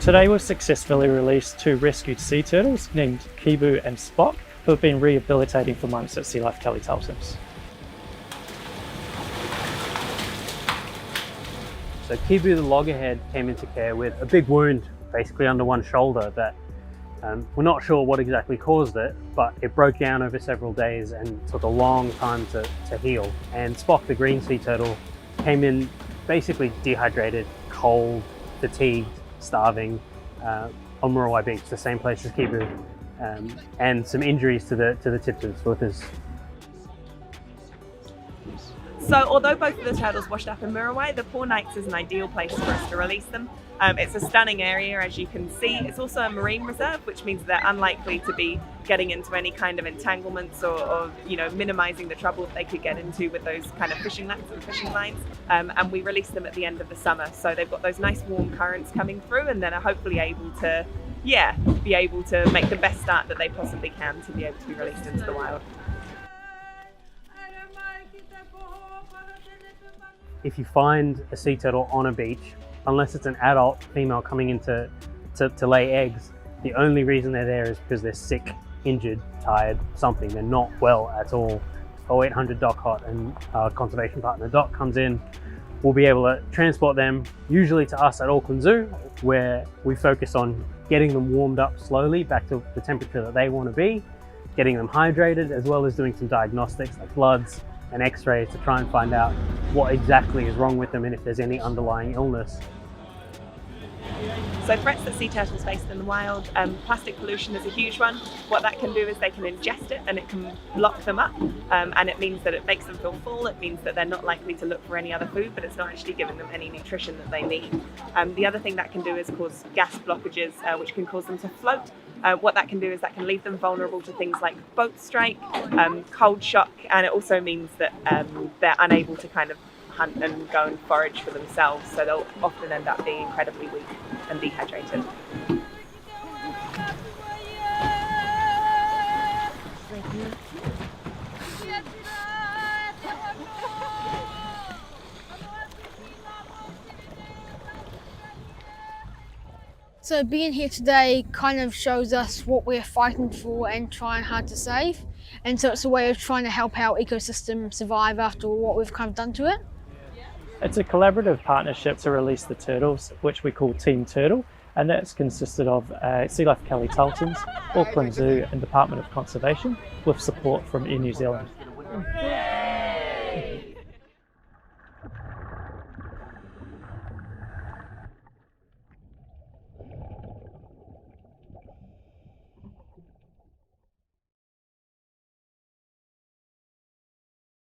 Today we've successfully released 2 rescued sea turtles named Kibu and Spock, who have been rehabilitating for months at Sea Life Kelly Taltons. So Kibu the loggerhead came into care with a big wound basically under one shoulder that we're not sure what exactly caused it, but it broke down over several days and took a long time to heal. And Spock the green sea turtle came in basically dehydrated, cold, fatigued, starving on Muriwai Beach, the same place as Kibu, and some injuries to the tips of his flippers. So although both of the turtles washed up in Muriwai, the Poor Knights is an ideal place for us to release them. It's a stunning area, as you can see. It's also a marine reserve, which means they're unlikely to be getting into any kind of entanglements or minimizing the trouble that they could get into with those kind of fishing nets and fishing lines. And we release them at the end of the summer. So they've got those nice warm currents coming through, and then are hopefully able to, be able to make the best start that they possibly can to be able to be released into the wild. If you find a sea turtle on a beach, unless it's an adult female coming in to lay eggs, the only reason they're there is because they're sick, injured, tired, something. They're not well at all. 0800 Doc Hot and our conservation partner Doc comes in. We'll be able to transport them usually to us at Auckland Zoo, where we focus on getting them warmed up slowly back to the temperature that they want to be, getting them hydrated, as well as doing some diagnostics like bloods and x-rays to try and find out what exactly is wrong with them and if there's any underlying illness. So threats that sea turtles face in the wild, plastic pollution is a huge one. What that can do is they can ingest it and it can lock them up, and it means that it makes them feel full. It means that they're not likely to look for any other food, but it's not actually giving them any nutrition that they need. The other thing that can do is cause gas blockages, which can cause them to float. What that can do is that can leave them vulnerable to things like boat strike, cold shock, and it also means that they're unable to kind of hunt and go and forage for themselves, so they'll often end up being incredibly weak and dehydrated. So being here today kind of shows us what we're fighting for and trying hard to save. And so it's a way of trying to help our ecosystem survive after what we've kind of done to it. It's a collaborative partnership to release the turtles, which we call Team Turtle, and that's consisted of Sea Life Kelly Taltons, Auckland Zoo and Department of Conservation, with support from Air New Zealand.